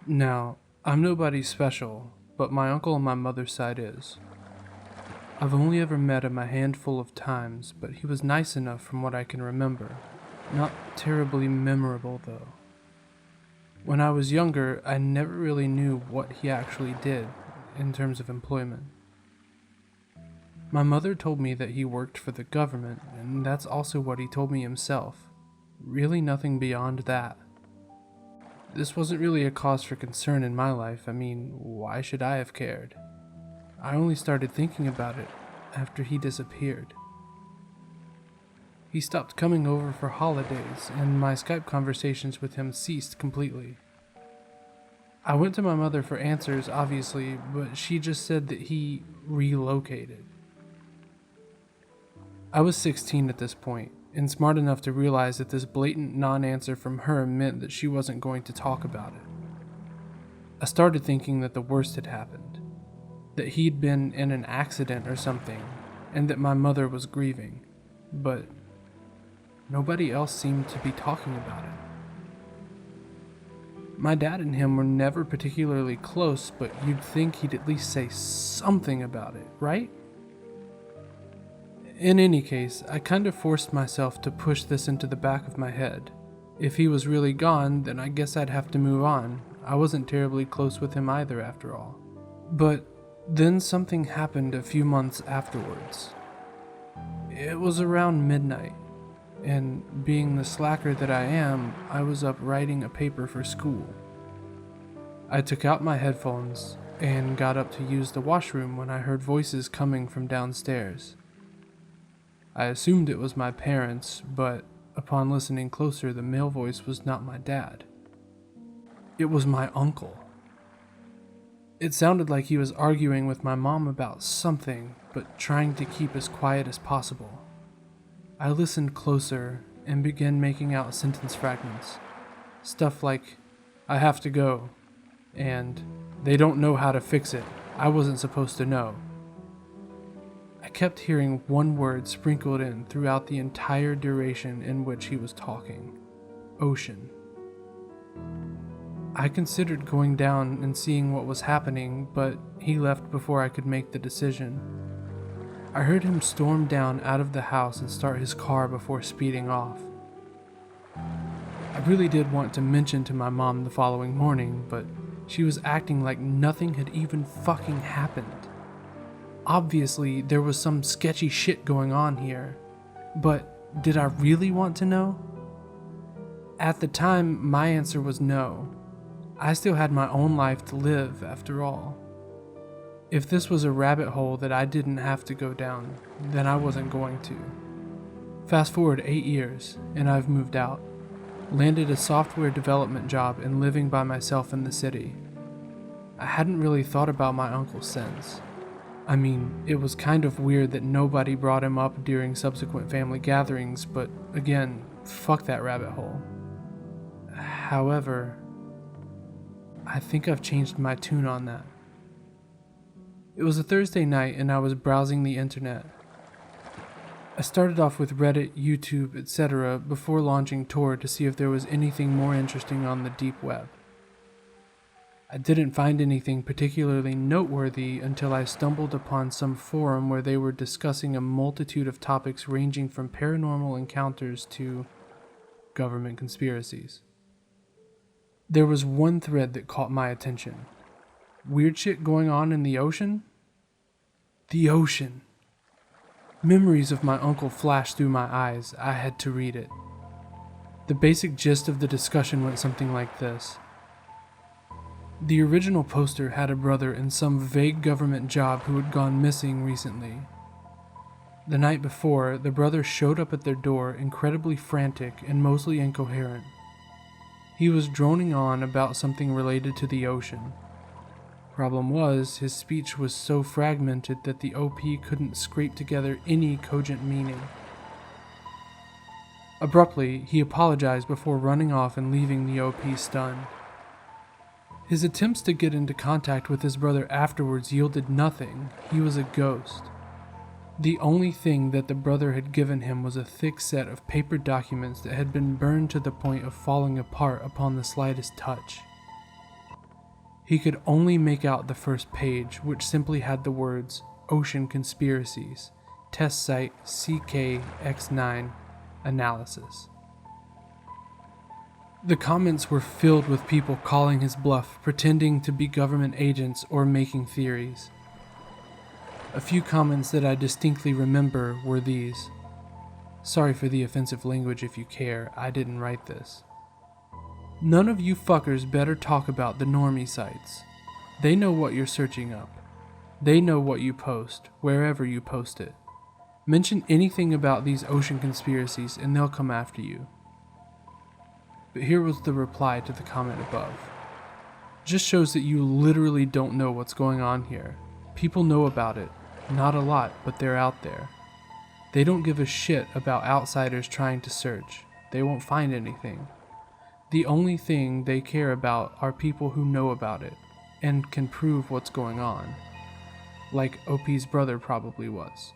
Now, I'm nobody special, but my uncle on my mother's side is. I've only ever met him a handful of times, but he was nice enough from what I can remember. Not terribly memorable, though. When I was younger, I never really knew what he actually did in terms of employment. My mother told me that he worked for the government, and that's also what he told me himself. Really nothing beyond that. This wasn't really a cause for concern in my life. I mean, why should I have cared? I only started thinking about it after he disappeared. He stopped coming over for holidays, and my Skype conversations with him ceased completely. I went to my mother for answers, obviously, but she just said that he relocated. I was 16 at this point, and smart enough to realize that this blatant non-answer from her meant that she wasn't going to talk about it. I started thinking that the worst had happened, that he'd been in an accident or something, and that my mother was grieving, but nobody else seemed to be talking about it. My dad and him were never particularly close, but you'd think he'd at least say something about it, right? In any case, I kind of forced myself to push this into the back of my head. If he was really gone, then I guess I'd have to move on. I wasn't terribly close with him either, after all. But then something happened a few months afterwards. It was around midnight, and being the slacker that I am, I was up writing a paper for school. I took out my headphones and got up to use the washroom when I heard voices coming from downstairs. I assumed it was my parents, but upon listening closer, the male voice was not my dad. It was my uncle. It sounded like he was arguing with my mom about something, but trying to keep as quiet as possible. I listened closer and began making out sentence fragments. Stuff like, "I have to go," and "they don't know how to fix it. I wasn't supposed to know." I kept hearing one word sprinkled in throughout the entire duration in which he was talking: ocean. I considered going down and seeing what was happening, but he left before I could make the decision. I heard him storm down out of the house and start his car before speeding off. I really did want to mention to my mom the following morning, but she was acting like nothing had even fucking happened. Obviously, there was some sketchy shit going on here, but did I really want to know? At the time, my answer was no. I still had my own life to live, after all. If this was a rabbit hole that I didn't have to go down, then I wasn't going to. Fast forward 8 years, and I've moved out, landed a software development job, and living by myself in the city. I hadn't really thought about my uncle since. I mean, it was kind of weird that nobody brought him up during subsequent family gatherings, but again, fuck that rabbit hole. However, I think I've changed my tune on that. It was a Thursday night and I was browsing the internet. I started off with Reddit, YouTube, etc. before launching Tor to see if there was anything more interesting on the deep web. I didn't find anything particularly noteworthy until I stumbled upon some forum where they were discussing a multitude of topics ranging from paranormal encounters to government conspiracies. There was one thread that caught my attention. Weird shit going on in the ocean? The ocean. Memories of my uncle flashed through my eyes. I had to read it. The basic gist of the discussion went something like this. The original poster had a brother in some vague government job who had gone missing recently. The night before, the brother showed up at their door incredibly frantic and mostly incoherent. He was droning on about something related to the ocean. Problem was, his speech was so fragmented that the OP couldn't scrape together any cogent meaning. Abruptly, he apologized before running off and leaving the OP stunned. His attempts to get into contact with his brother afterwards yielded nothing. He was a ghost. The only thing that the brother had given him was a thick set of paper documents that had been burned to the point of falling apart upon the slightest touch. He could only make out the first page, which simply had the words Ocean Conspiracies, Test Site CKX9 Analysis. The comments were filled with people calling his bluff, pretending to be government agents or making theories. A few comments that I distinctly remember were these. Sorry for the offensive language if you care, I didn't write this. None of you fuckers better talk about the normie sites. They know what you're searching up. They know what you post, wherever you post it. Mention anything about these ocean conspiracies and they'll come after you. But here was the reply to the comment above. Just shows that you literally don't know what's going on here. People know about it. Not a lot, but they're out there. They don't give a shit about outsiders trying to search. They won't find anything. The only thing they care about are people who know about it and can prove what's going on. Like OP's brother probably was.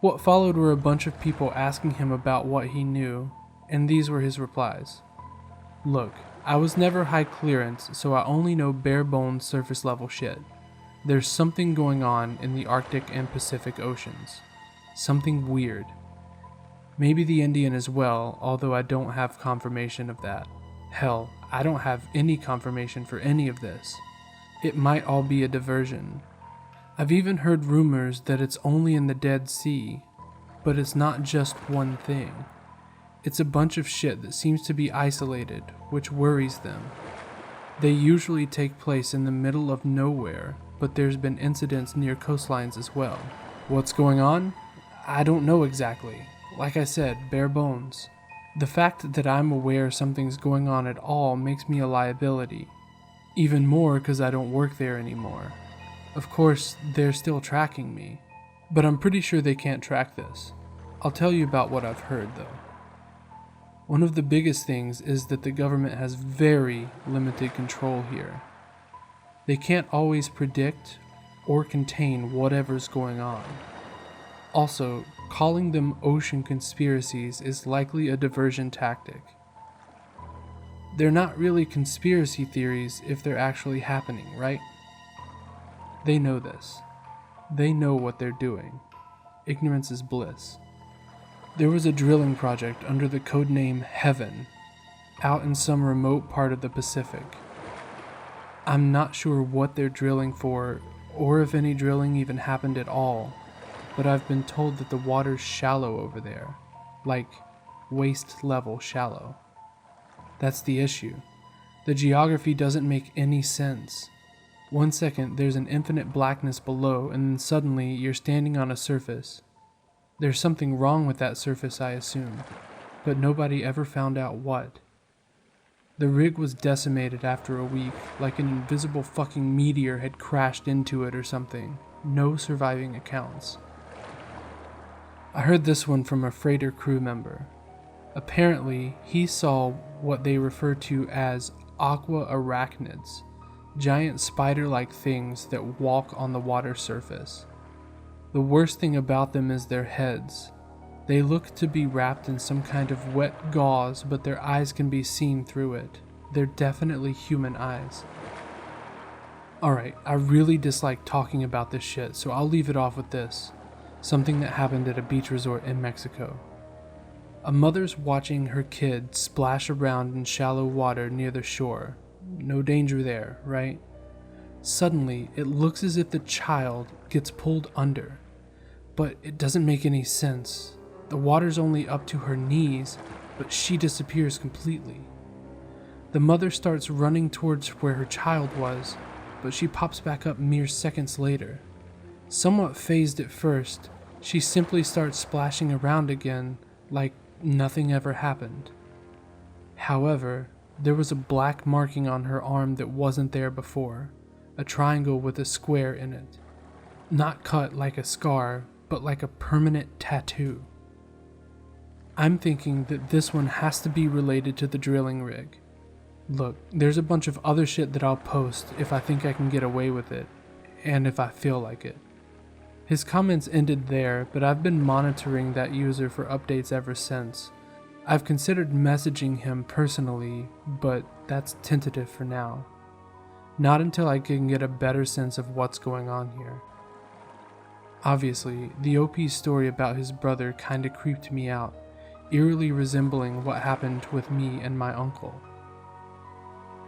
What followed were a bunch of people asking him about what he knew, and these were his replies. Look, I was never high clearance, so I only know bare bones surface level shit. There's something going on in the Arctic and Pacific Oceans. Something weird. Maybe the Indian as well, although I don't have confirmation of that. Hell, I don't have any confirmation for any of this. It might all be a diversion. I've even heard rumors that it's only in the Dead Sea, but it's not just one thing. It's a bunch of shit that seems to be isolated, which worries them. They usually take place in the middle of nowhere, but there's been incidents near coastlines as well. What's going on? I don't know exactly. Like I said, bare bones. The fact that I'm aware something's going on at all makes me a liability. Even more because I don't work there anymore. Of course, they're still tracking me, but I'm pretty sure they can't track this. I'll tell you about what I've heard though. One of the biggest things is that the government has very limited control here. They can't always predict or contain whatever's going on. Also, calling them ocean conspiracies is likely a diversion tactic. They're not really conspiracy theories if they're actually happening, right? They know this. They know what they're doing. Ignorance is bliss. There was a drilling project under the codename Heaven, out in some remote part of the Pacific. I'm not sure what they're drilling for, or if any drilling even happened at all, but I've been told that the water's shallow over there, like waist level shallow. That's the issue. The geography doesn't make any sense. One second there's an infinite blackness below, and then suddenly you're standing on a surface. There's something wrong with that surface, I assume, but nobody ever found out what. The rig was decimated after a week, like an invisible fucking meteor had crashed into it or something. No surviving accounts. I heard this one from a freighter crew member. Apparently, he saw what they refer to as aqua arachnids, giant spider-like things that walk on the water surface. The worst thing about them is their heads. They look to be wrapped in some kind of wet gauze, but their eyes can be seen through it. They're definitely human eyes. Alright, I really dislike talking about this shit, so I'll leave it off with this. Something that happened at a beach resort in Mexico. A mother's watching her kid splash around in shallow water near the shore. No danger there, right? Suddenly, it looks as if the child gets pulled under, but it doesn't make any sense. The water's only up to her knees, but she disappears completely. The mother starts running towards where her child was, but she pops back up mere seconds later. Somewhat phased at first, she simply starts splashing around again like nothing ever happened. However, there was a black marking on her arm that wasn't there before, a triangle with a square in it. Not cut like a scar, but like a permanent tattoo. I'm thinking that this one has to be related to the drilling rig. Look, there's a bunch of other shit that I'll post if I think I can get away with it, and if I feel like it. His comments ended there, but I've been monitoring that user for updates ever since. I've considered messaging him personally, but that's tentative for now. Not until I can get a better sense of what's going on here. Obviously, the OP's story about his brother kinda creeped me out, eerily resembling what happened with me and my uncle.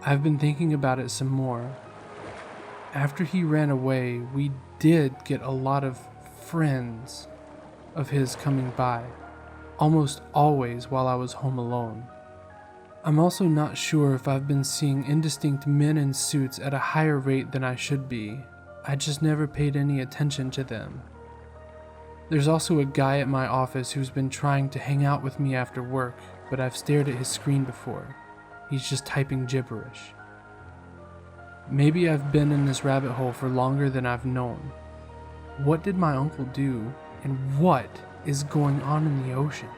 I've been thinking about it some more. After he ran away, we did get a lot of friends of his coming by, almost always while I was home alone. I'm also not sure if I've been seeing indistinct men in suits at a higher rate than I should be. I just never paid any attention to them. There's also a guy at my office who's been trying to hang out with me after work, but I've stared at his screen before. He's just typing gibberish. Maybe I've been in this rabbit hole for longer than I've known. What did my uncle do, and what is going on in the ocean?